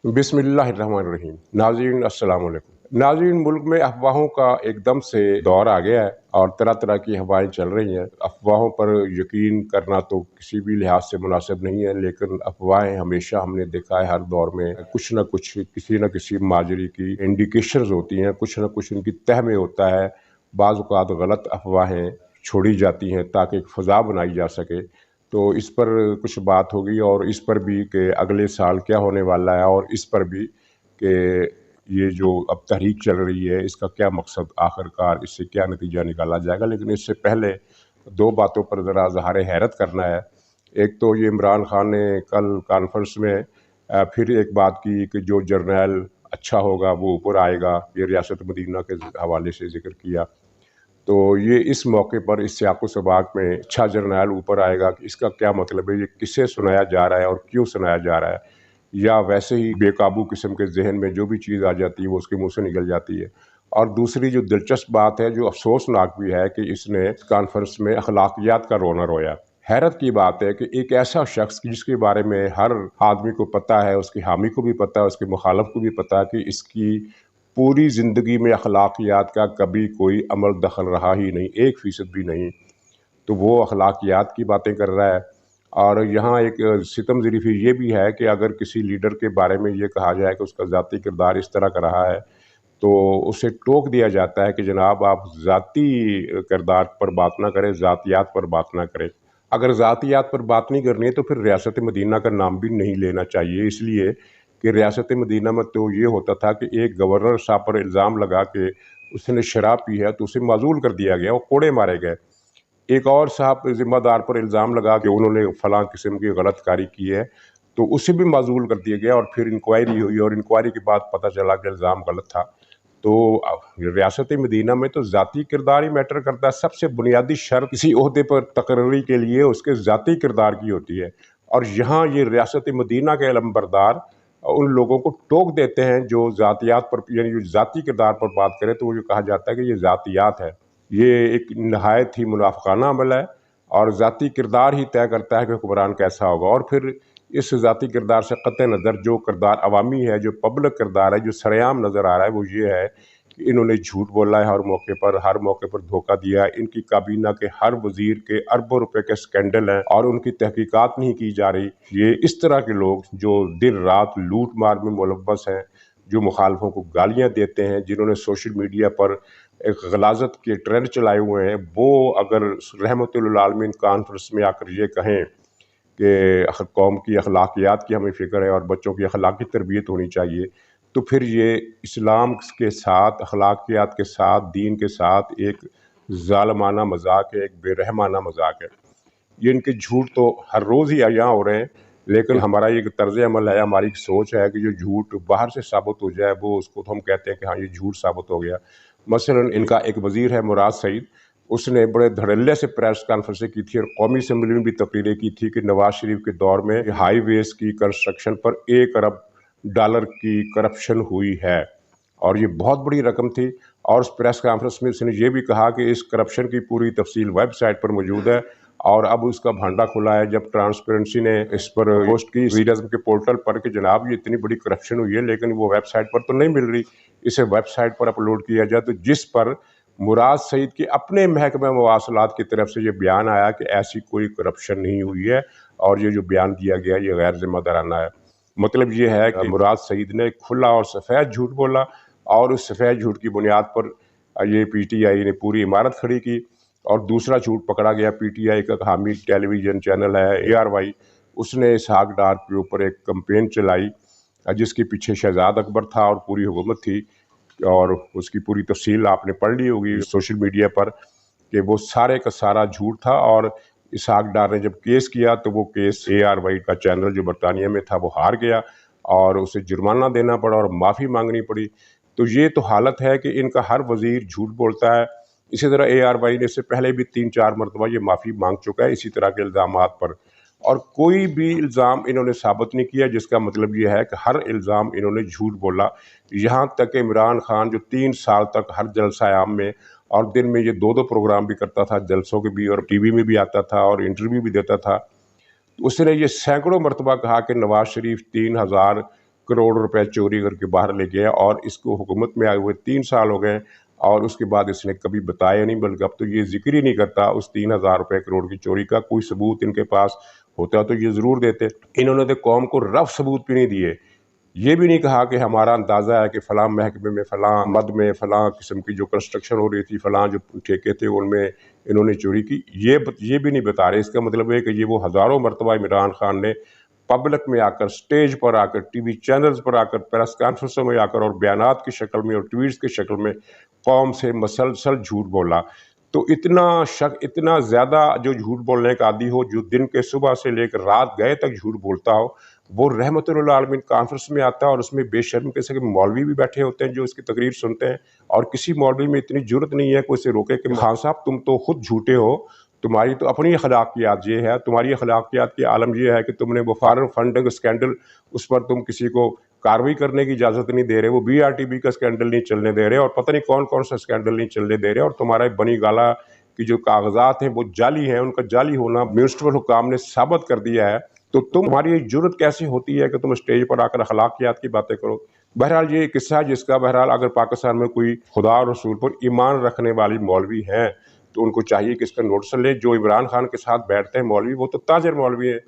बिस्मिल्लाहिर्रहमानिर्रहीम। नाज़रीन अस्सलाम वालेकुम। नाज़रीन, मुल्क में अफवाहों का एकदम से दौर आ गया है और तरह तरह की हवाएं चल रही हैं। अफवाहों पर यकीन करना तो किसी भी लिहाज से मुनासिब नहीं है, लेकिन अफवाहें हमेशा हमने देखा है हर दौर में कुछ न कुछ किसी न किसी माजरे की इंडिकेशंस होती हैं, कुछ न कुछ उनकी तह में होता है। बाज़ औक़ात गलत अफवाहें छोड़ी जाती हैं ताकि एक फ़ज़ा बनाई जा सके। तो इस पर कुछ बात होगी और इस पर भी कि अगले साल क्या होने वाला है, और इस पर भी कि ये जो अब तहरीक चल रही है इसका क्या मकसद, आखिरकार इससे क्या नतीजा निकाला जाएगा। लेकिन इससे पहले दो बातों पर ज़रा इज़हार हैरत करना है। एक तो ये इमरान खान ने कल कॉन्फ्रेंस में फिर एक बात की कि जो जर्नैल अच्छा होगा वो ऊपर आएगा। ये रियासत मदीना के हवाले से ज़िक्र किया। तो ये इस मौके पर इस सियाक़ो-सबाक़ में अच्छा जर्नैल ऊपर आएगा कि इसका क्या मतलब है, ये किसे सुनाया जा रहा है और क्यों सुनाया जा रहा है, या वैसे ही बेकाबू किस्म के जहन में जो भी चीज़ आ जाती है वो उसके मुंह से निकल जाती है। और दूसरी जो दिलचस्प बात है, जो अफसोसनाक भी है, कि इसने कॉन्फ्रेंस में अखलाकियात का रोना रोया। हैरत की बात है कि एक ऐसा शख्स जिसके बारे में हर आदमी को पता है, उसकी हामी को भी पता है, उसके मुखालफ को भी पता है कि इसकी पूरी ज़िंदगी में अखलाकियात का कभी कोई अमल दखल रहा ही नहीं, 1% भी नहीं, तो वो अखलाकियात की बातें कर रहा है। और यहाँ एक सितम ज़रीफ़ी ये भी है कि अगर किसी लीडर के बारे में ये कहा जाए कि उसका ज़ाती किरदार इस तरह का रहा है, तो उसे टोक दिया जाता है कि जनाब आप ज़ाती किरदार पर बात ना करें, ज़ातियात पर बात ना करें। अगर ज़ातियात पर बात नहीं करनी है तो फिर रियासत मदीना का नाम भी नहीं लेना चाहिए, इसलिए कि रियासत मदीना में तो ये होता था कि एक गवर्नर साहब पर इल्ज़ाम लगा के उसने शराब पी है तो उसे माज़ूल कर दिया गया, वो कोड़े मारे गए। एक और साहब ज़िम्मेदार पर इल्ज़ाम लगा कि उन्होंने फ़लाँ किस्म की गलत कारी की है, तो उसे भी माज़ूल कर दिया गया और फिर इंक्वायरी हुई और इंक्वायरी के बाद पता चला कि इल्ज़ाम गलत था। तो रियासत मदीना में तो ज़ाती किरदार ही मैटर करता है। सबसे बुनियादी शर्त किसी ओहदे पर तकर्री के लिए उसके ज़ाती किरदार की होती है, और यहाँ ये रियासत मदीना के अलमबरदार उन लोगों को टोक देते हैं जो ज़ातियात पर, यानी जो ज़ाती किरदार पर बात करें तो वो जो कहा जाता है कि ये ज़ातियात है। ये एक नहायत ही मुनाफ़िकाना अमल है, और ज़ाती किरदार ही तय करता है कि हुक्मरान कैसा होगा। और फिर इस ज़ाती किरदार से क़त्ए नज़र जो किरदार अवामी है, जो पब्लिक किरदार है, जो सरेआम नज़र आ रहा है, वो ये है कि इन्होंने झूठ बोला है हर मौके पर धोखा दिया है। इनकी काबीना के हर वज़ीर के अरबों रुपए के स्कैंडल हैं और उनकी तहकीकात नहीं की जा रही। ये इस तरह के लोग जो दिन रात लूट मार में मुलव्वस हैं, जो मुखालफों को गालियाँ देते हैं, जिन्होंने सोशल मीडिया पर एक गलाज़त के ट्रेंड चलाए हुए हैं, वो अगर रहमतुल आलमीन कॉन्फ्रेंस में आकर ये कहें कि कौम की अखलाकियात की हमें फ़िक्र है और बच्चों की अखलाकी तरबियत होनी चाहिए, तो फिर ये इस्लाम के साथ, अखलाकियात के साथ, दीन के साथ एक ज़ालिमाना मज़ाक है, एक बेरहमाना मज़ाक है। ये इनके झूठ तो हर रोज़ ही यहाँ हो रहे हैं, लेकिन हमारा ये तर्ज़ अमल है, हमारी एक सोच है कि जो झूठ बाहर से साबित हो जाए वो उसको तो हम कहते हैं कि हाँ ये झूठ साबित हो गया। मसलन इनका एक वज़ीर है मुराद सईद, उसने बड़े धड़ल्ले से प्रेस कॉन्फ्रेंसें की थी और कौमी असम्बली में भी तकरीरें की थी कि नवाज शरीफ के दौर में हाईवेज़ की कंस्ट्रक्शन पर $1 अरब की करप्शन हुई है, और ये बहुत बड़ी रकम थी। और उस प्रेस कॉन्फ्रेंस में उसने ये भी कहा कि इस करप्शन की पूरी तफसील वेबसाइट पर मौजूद है, और अब उसका भांडा खुला है। जब ट्रांसपेरेंसी ने इस पर पोस्ट की वज़ीर-ए-आज़म के पोर्टल पर कि जनाब ये इतनी बड़ी करप्शन हुई है, लेकिन वो वेबसाइट पर तो नहीं मिल रही, इसे वेबसाइट पर अपलोड किया जाए, तो जिस पर मुराद सईद के अपने महकमा मवासलात की तरफ से ये बयान आया कि ऐसी कोई करप्शन नहीं हुई है, और ये जो बयान दिया गया ये गैर ज़िम्मेदाराना है। मतलब ये है कि मुराद सईद ने खुला और सफ़ेद झूठ बोला, और उस सफ़ेद झूठ की बुनियाद पर ये पीटीआई ने पूरी इमारत खड़ी की। और दूसरा झूठ पकड़ा गया, पीटीआई का हामी टेलीविज़न चैनल है ARY, उसने इसहाक डार के ऊपर एक कैंपेन चलाई जिसके पीछे शहजाद अकबर था और पूरी हुकूमत थी, और उसकी पूरी तफसील आपने पढ़ ली होगी सोशल मीडिया पर कि वो सारे का सारा झूठ था। और इसहाक डार ने जब केस किया तो वो केस ARY का चैनल जो बरतानिया में था वो हार गया और उसे जुर्माना देना पड़ा और माफ़ी मांगनी पड़ी। तो ये तो हालत है कि इनका हर वज़ीर झूठ बोलता है। इसी तरह ARY ने इससे पहले भी 3-4 मरतबा ये माफ़ी मांग चुका है इसी तरह के इल्ज़ामात पर, और कोई भी इल्ज़ाम इन्होंने साबित नहीं किया, जिसका मतलब ये है कि हर इल्ज़ाम इन्होंने झूठ बोला। यहाँ तक कि इमरान खान जो 3 साल तक हर जलसा आम में, और दिन में ये 2-2 प्रोग्राम भी करता था, जलसों के भी, और टीवी में भी आता था और इंटरव्यू भी देता था, तो उसने ये सैकड़ों मरतबा कहा कि नवाज शरीफ 3000 करोड़ रुपए चोरी करके बाहर ले गया और इसको हुकूमत में आए हुए 3 साल हो गए और उसके बाद इसने कभी बताया नहीं, बल्कि अब तो ये जिक्र ही नहीं करता उस 3,000 रुपए करोड़ की चोरी का। कोई सबूत इनके पास होता तो ये ज़रूर देते। इन्होंने तो कौम को रफ सबूत भी नहीं दिए। ये भी नहीं कहा कि हमारा अंदाज़ा है कि फ़लाँ महकमे में, फ़लाँ मद में, फ़लाँ किस्म की जो कंस्ट्रक्शन हो रही थी, फ़लाँ जो ठेके थे उनमें इन्होंने चोरी की। ये भी नहीं बता रहे। इसका मतलब है कि ये वो हज़ारों मरतबा इमरान खान ने पब्लिक में आकर, स्टेज पर आकर, टीवी चैनल्स पर आकर, प्रेस कॉन्फ्रेंसों में आकर और बयानात की शक्ल में और ट्वीट्स की शक्ल में कौम से मसलसल झूठ बोला। तो इतना ज़्यादा जो झूठ बोलने का आदी हो, जो दिन के सुबह से लेकर रात गए तक झूठ बोलता हो, वो रहमतुल्लाह आलमीन कॉन्फ्रेंस में आता है और उसमें बेशर्म किस्म के मौलवी भी बैठे होते हैं जो इसकी तकरीर सुनते हैं। और किसी मौलवी में इतनी जुर्रत नहीं है कि उसे रोके कि खान साहब तुम तो खुद झूठे हो, तुम्हारी तो अपनी अखलाकियात ये है, तुम्हारी अखलाकियात की आलम ये है कि तुमने वो फॉरेन फंडिंग स्कैंडल, उस पर तुम किसी को कार्रवाई करने की इजाज़त नहीं दे रहे, वो BRTB का स्कैंडल नहीं चलने दे रहे और पता नहीं कौन कौन सा स्कैंडल नहीं चलने दे रहे, और तुम्हारे बनी गाला की जो कागजात हैं वो जाली हैं, उनका जाली होना म्युनिसिपल हुकाम ने साबित कर दिया है। तो तुम्हारी जुर्रत कैसी होती है कि तुम स्टेज पर आकर अखलाकियात की बातें करो। बहरहाल ये एक किस्सा है जिसका बहरहाल अगर पाकिस्तान में कोई खुदा और रसूल पर ईमान रखने वाली मौलवी हैं तो उनको चाहिए कि इसका नोटिस ले। जो इमरान खान के साथ बैठते हैं मौलवी, वो तो ताजर मौलवी हैं,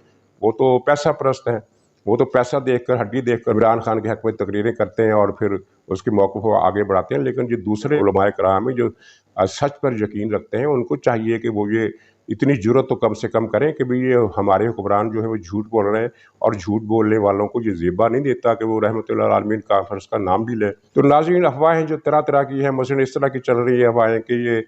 वो तो पैसा परस्त हैं, वो तो पैसा देखकर, हड्डी देखकर इमरान खान के हक में तकरीरें करते हैं और फिर उसके मौक़िफ़ को आगे बढ़ाते हैं। लेकिन जो दूसरे उलमाए कराम हैं जो सच पर यकीन रखते हैं, उनको चाहिए कि वो ये इतनी जुर्रत तो कम से कम करें कि भाई ये हमारे हुक्मरान जो है वो झूठ बोल रहे हैं और झूठ बोलने वालों को ये ज़ेबा नहीं देता कि वो रहमतुल्लाह आलमीन कॉन्फ्रेंस का नाम भी लें। तो नाज़रीन, अफ़वाहें जो तरह तरह की हैं, मसलन इस तरह की चल रही है अफ़वाहें कि ये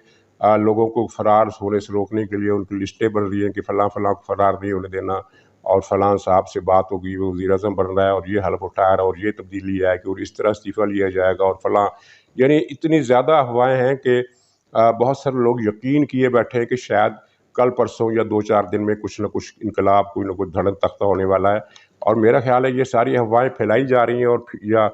लोगों को फ़रार होने से रोकने के लिए उनकी लिस्टें बन रही हैं कि फ़लाँ फ़लाँ को फ़रार नहीं होने देना, और फ़लाँ साहब से बात होगी, वो वज़ीर-ए-आज़म बन रहा है और ये हलफ उठा रहा है और ये तब्दीली आएगी और इस तरह इस्तीफ़ा लिया जाएगा और फ़लाँ। यानी इतनी ज़्यादा अफ़वाहें हैं कि बहुत सारे लोग यकीन किए बैठे हैं कि शायद कल परसों या 2-4 दिन में कुछ न कुछ इनकलाब, कोई न कोई धड़क तख्ता होने वाला है। और मेरा ख़्याल है ये सारी अफ़वाहें फैलाई जा रही हैं और या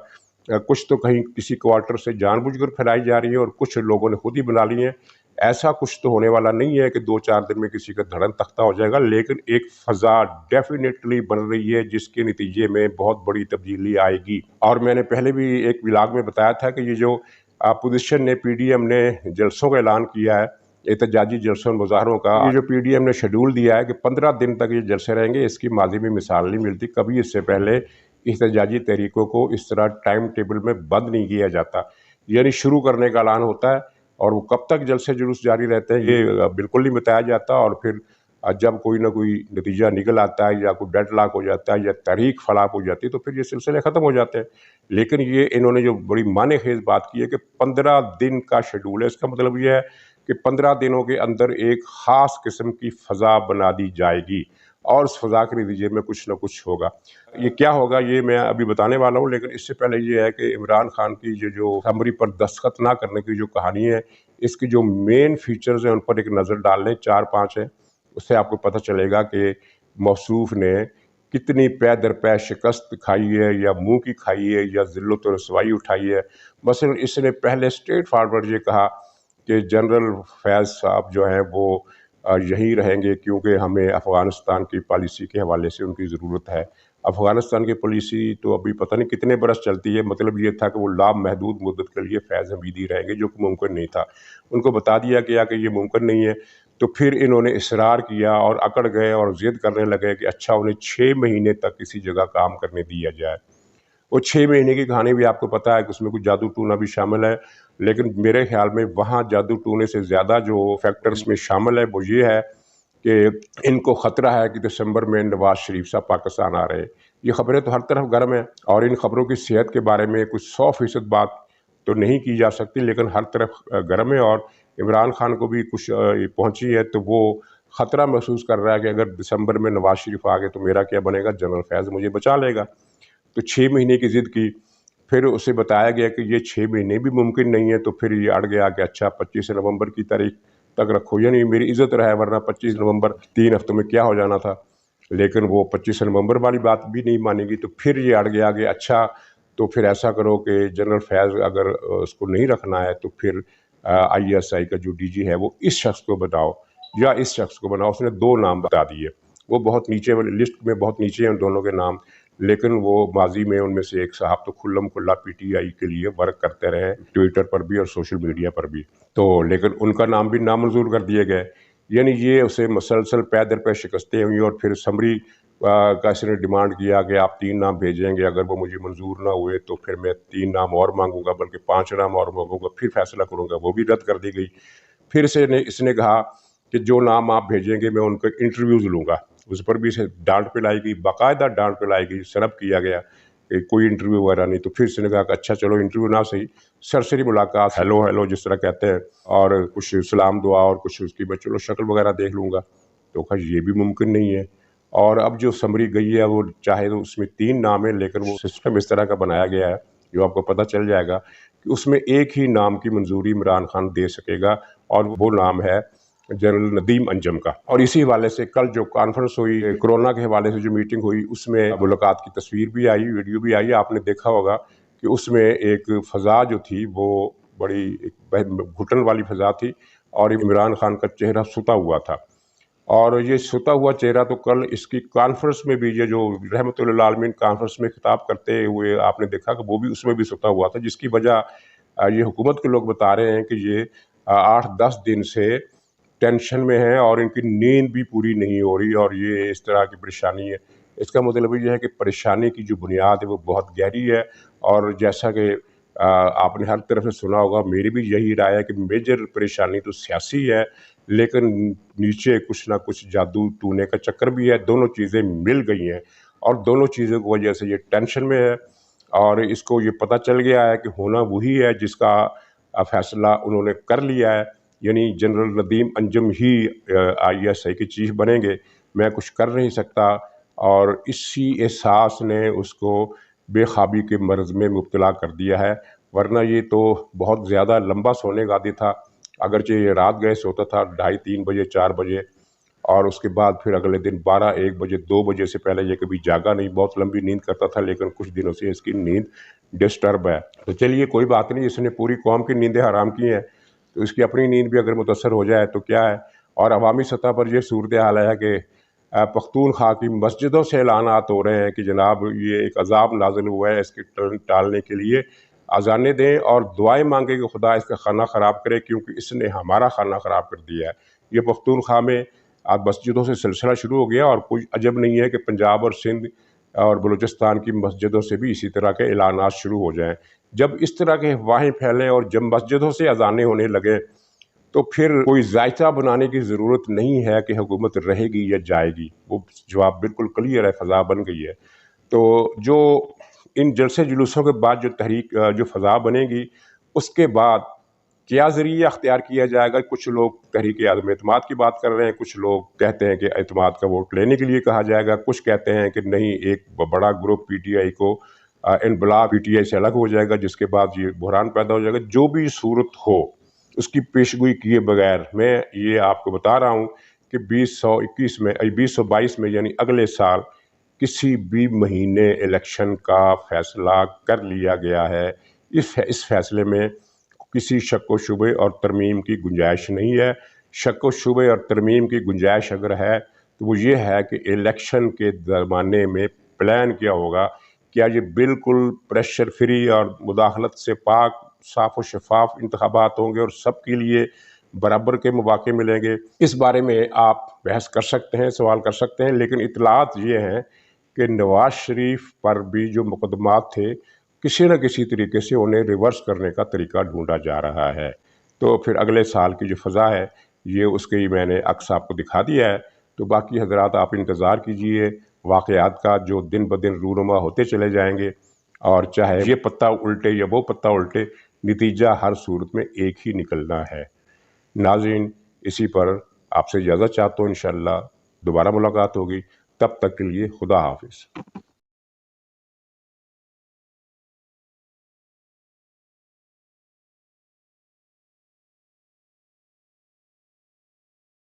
कुछ तो कहीं किसी क्वार्टर से जानबूझकर फैलाई जा रही हैं और कुछ लोगों ने खुद ही बना ली हैं। ऐसा कुछ तो होने वाला नहीं है कि 2-4 दिन में किसी का धड़क तख्ता हो जाएगा, लेकिन एक फ़ज़ा डेफ़िनेटली बन रही है जिसके नतीजे में बहुत बड़ी तब्दीली आएगी। और मैंने पहले भी एक व्लॉग में बताया था कि ये जो अपोज़िशन ने, PDM ने जलसों का ऐलान किया है, एहतजाजी जलसों मुज़ाहरों का, ये जो PDM ने शेड्यूल दिया है कि 15 दिन तक ये जलसे रहेंगे, इसकी माज़ी में मिसाल नहीं मिलती। कभी इससे पहले एहतजाजी तहरीकों को इस तरह टाइम टेबल में बंद नहीं किया जाता, यानी शुरू करने का ऐलान होता है और वो कब तक जलसे जुलूस जारी रहते हैं ये बिल्कुल नहीं बताया जाता। और फिर जब कोई ना कोई नतीजा निकल आता है या कोई डेडलॉक हो जाता है या तारीख फलाप हो जाती है तो फिर ये सिलसिले ख़त्म हो जाते हैं। लेकिन ये इन्होंने जो बड़ी माने-खेज़ बात की है कि 15 दिन का शेड्यूल है, इसका मतलब ये है कि 15 दिनों के अंदर एक ख़ास किस्म की फ़ज़ा बना दी जाएगी और उस फ़ज़ा के नतीजे में कुछ न कुछ होगा। ये क्या होगा ये मैं अभी बताने वाला हूँ, लेकिन इससे पहले ये है कि इमरान खान की ये जो समरी पर दस्तखत ना करने की जो कहानी है, इसकी जो मेन फीचर्स हैं उन पर एक नज़र डाल लें, 4-5 हैं। उससे आपको पता चलेगा कि मौसूफ़ ने कितनी पै दर पै शिकस्त खाई है या मुँह की खाई है या ज़िल्लत और रसवाई उठाई है। मसलन इसने पहले स्ट्रेट फॉरवर्ड ये कहा कि जनरल फैज़ साहब जो हैं वो यहीं रहेंगे क्योंकि हमें अफ़गानिस्तान की पॉलिसी के हवाले से उनकी ज़रूरत है। अफ़गानिस्तान की पॉलिसी तो अभी पता नहीं कितने बरस चलती है, मतलब ये था कि वो लामहदूद मुद्दत के लिए फैज़ हमीदी रहेंगे, जो कि मुमकिन नहीं था। उनको बता दिया गया कि ये मुमकिन नहीं है, तो फिर इन्होंने इसरार किया और अकड़ गए और ज़िद करने लगे कि अच्छा उन्हें 6 महीने तक किसी जगह काम करने दिया जाए। वो 6 महीने की कहानी भी आपको पता है कि उसमें कुछ जादू टूना भी शामिल है, लेकिन मेरे ख़्याल में वहाँ जादू टूने से ज़्यादा जो फैक्टर्स में शामिल है वो ये है कि इनको ख़तरा है कि दिसंबर में नवाज़ शरीफ साहब पाकिस्तान आ रहे हैं। ये ख़बरें तो हर तरफ गर्म हैं और इन ख़बरों की सेहत के बारे में कुछ 100% बात तो नहीं की जा सकती, लेकिन हर तरफ गर्म है और इमरान खान को भी कुछ पहुँची है, तो वो ख़तरा महसूस कर रहा है कि अगर दिसंबर में नवाज़ शरीफ आ गए तो मेरा क्या बनेगा, जनरल फैज़ मुझे बचा लेगा। तो 6 महीने की ज़िद की, फिर उसे बताया गया कि ये 6 महीने भी मुमकिन नहीं है, तो फिर ये अड़ गया कि अच्छा 25 नवंबर की तारीख तक रखो, यानी मेरी इज़्ज़त रहे, वरना 25 नवंबर 3 हफ्तों में क्या हो जाना था। लेकिन वो 25 नवंबर वाली बात भी नहीं मानेगी, तो फिर ये अड़ गया कि अच्छा तो फिर ऐसा करो कि जनरल फैज़ अगर उसको नहीं रखना है तो फिर ISI का जो DG है वो इस शख्स को बताओ या इस शख्स को बनाओ। उसने 2 नाम बता दिए, वो बहुत नीचे वाली लिस्ट में बहुत नीचे हैं उन दोनों के नाम, لیکن وہ ماضی میں ان میں سے ایک صاحب تو کھلم کھلا پی ٹی آئی کے لیے ورک کرتے رہے، ٹویٹر پر بھی اور سوشل میڈیا پر بھی، تو لیکن ان کا نام بھی نامنظور کر دیے گئے۔ یعنی یہ اسے مسلسل پے در پہ شکستیں ہوئیں، اور پھر سمری کا اس نے ڈیمانڈ کیا کہ آپ 3 نام بھیجیں گے، اگر وہ مجھے منظور نہ ہوئے تو پھر میں 3 نام اور مانگوں گا، بلکہ 5 نام اور مانگوں گا، پھر فیصلہ کروں گا، وہ بھی رد کر دی گئی۔ پھر اس نے کہا کہ جو نام آپ بھیجیں گے میں ان کے انٹرویوز لوں گا، اس پر بھی اسے ڈانٹ پلائی گئی، باقاعدہ ڈانٹ پلائی گئی، سرب کیا گیا کہ کوئی انٹرویو وغیرہ نہیں۔ تو پھر اس نے کہا کہ اچھا چلو انٹرویو نہ صحیح، سرسری ملاقات، ہیلو ہیلو جس طرح کہتے ہیں، اور کچھ سلام دعا اور کچھ اس کی میں چلو شکل وغیرہ دیکھ لوں گا۔ تو کہا یہ بھی ممکن نہیں ہے، اور اب جو سمری گئی ہے وہ چاہے تو اس میں 3 نام ہے، لیکن وہ سسٹم اس طرح کا بنایا گیا ہے جو آپ کو پتہ چل جائے گا کہ اس میں ایک ہی نام کی منظوری عمران خان دے سکے گا، اور وہ نام ہے جنرل ندیم انجم کا۔ اور اسی حوالے سے کل جو کانفرنس ہوئی کرونا کے حوالے سے جو میٹنگ ہوئی، اس میں ملاقات کی تصویر بھی آئی، ویڈیو بھی آئی، آپ نے دیکھا ہوگا کہ اس میں ایک فضا جو تھی وہ بڑی گھٹن والی فضا تھی، اور عمران خان کا چہرہ ستا ہوا تھا، اور یہ ستا ہوا چہرہ تو کل اس کی کانفرنس میں بھی، یہ جو رحمت اللہ عالمین کانفرنس میں خطاب کرتے ہوئے آپ نے دیکھا کہ وہ بھی اس میں بھی ستا ہوا تھا، جس کی وجہ یہ حکومت کے لوگ بتا رہے ہیں کہ یہ 8-10 دن سے ٹینشن میں ہیں اور ان کی نیند بھی پوری نہیں ہو رہی، اور یہ اس طرح کی پریشانی ہے۔ اس کا مطلب یہ ہے کہ پریشانی کی جو بنیاد ہے وہ بہت گہری ہے، اور جیسا کہ آپ نے ہر طرف سے سنا ہوگا، میری بھی یہی رائے ہے کہ میجر پریشانی تو سیاسی ہے، لیکن نیچے کچھ نہ کچھ جادو ٹونے کا چکر بھی ہے، دونوں چیزیں مل گئی ہیں، اور دونوں چیزوں کی وجہ سے یہ ٹینشن میں ہے، اور اس کو یہ پتہ چل گیا ہے کہ ہونا وہی ہے جس کا فیصلہ انہوں نے کر لیا ہے، یعنی جنرل ندیم انجم ہی ISI کی چیف بنیں گے، میں کچھ کر نہیں سکتا، اور اسی احساس نے اس کو بے خوابی کے مرض میں مبتلا کر دیا ہے، ورنہ یہ تو بہت زیادہ لمبا سونے کا عادی تھا، اگرچہ یہ رات گئے سوتا تھا 2:30-3 بجے 4 بجے، اور اس کے بعد پھر اگلے دن 12-1 بجے 2 بجے سے پہلے یہ کبھی جاگا نہیں، بہت لمبی نیند کرتا تھا، لیکن کچھ دنوں سے اس کی نیند ڈسٹرب ہے۔ تو چلیے کوئی بات نہیں، اس نے پوری قوم کی نیندیں حرام کی ہیں، تو اس کی اپنی نیند بھی اگر متاثر ہو جائے تو کیا ہے۔ اور عوامی سطح پر یہ صورتحال ہے کہ پختونخوا کی مسجدوں سے اعلانات ہو رہے ہیں کہ جناب یہ ایک عذاب نازل ہوا ہے، اس کے ٹالنے کے لیے اذانیں دیں اور دعائیں مانگیں کہ خدا اس کا خانہ خراب کرے، کیونکہ اس نے ہمارا خانہ خراب کر دیا ہے۔ یہ پختونخوا میں مسجدوں سے سلسلہ شروع ہو گیا، اور کوئی عجب نہیں ہے کہ پنجاب اور سندھ اور بلوچستان کی مسجدوں سے بھی اسی طرح کے اعلانات شروع ہو جائیں۔ جب اس طرح کے افواہیں پھیلیں اور جب مسجدوں سے اذانیں ہونے لگے تو پھر کوئی ذائقہ بنانے کی ضرورت نہیں ہے کہ حکومت رہے گی یا جائے گی، وہ جواب بالکل کلیئر ہے، فضا بن گئی ہے۔ تو جو ان جلسے جلوسوں کے بعد جو تحریک جو فضا بنے گی، اس کے بعد کیا ذریعہ اختیار کیا جائے گا؟ کچھ لوگ تحریک عدم اعتماد کی بات کر رہے ہیں، کچھ لوگ کہتے ہیں کہ اعتماد کا ووٹ لینے کے لیے کہا جائے گا، کچھ کہتے ہیں کہ نہیں، ایک بڑا گروپ PTI کو ان بلاک PTI سے الگ ہو جائے گا، جس کے بعد یہ بحران پیدا ہو جائے گا۔ جو بھی صورت ہو اس کی پیشگوئی کیے بغیر میں یہ آپ کو بتا رہا ہوں کہ 2022 میں یعنی اگلے سال کسی بھی مہینے الیکشن کا فیصلہ کر لیا گیا ہے۔ اس فیصلے میں کسی شک و شبے اور ترمیم کی گنجائش نہیں ہے۔ شک و شبے اور ترمیم کی گنجائش اگر ہے تو وہ یہ ہے کہ الیکشن کے زمانے میں پلان کیا ہوگا، کیا یہ بالکل پریشر فری اور مداخلت سے پاک، صاف و شفاف انتخابات ہوں گے اور سب کے لیے برابر کے مواقع ملیں گے؟ اس بارے میں آپ بحث کر سکتے ہیں، سوال کر سکتے ہیں، لیکن اطلاعات یہ ہیں کہ نواز شریف پر بھی جو مقدمات تھے کسی نہ کسی طریقے سے انہیں ریورس کرنے کا طریقہ ڈھونڈا جا رہا ہے۔ تو پھر اگلے سال کی جو فضا ہے یہ اس کے ہی میں نے عکس آپ کو دکھا دیا ہے۔ تو باقی حضرات آپ انتظار کیجئے واقعات کا، جو دن بدن رونما ہوتے چلے جائیں گے، اور چاہے یہ پتہ الٹے یا وہ پتہ الٹے، نتیجہ ہر صورت میں ایک ہی نکلنا ہے۔ ناظرین، اسی پر آپ سے اجازت چاہتا ہوں، انشاءاللہ دوبارہ ملاقات ہوگی، تب تک کے لیے خدا حافظ۔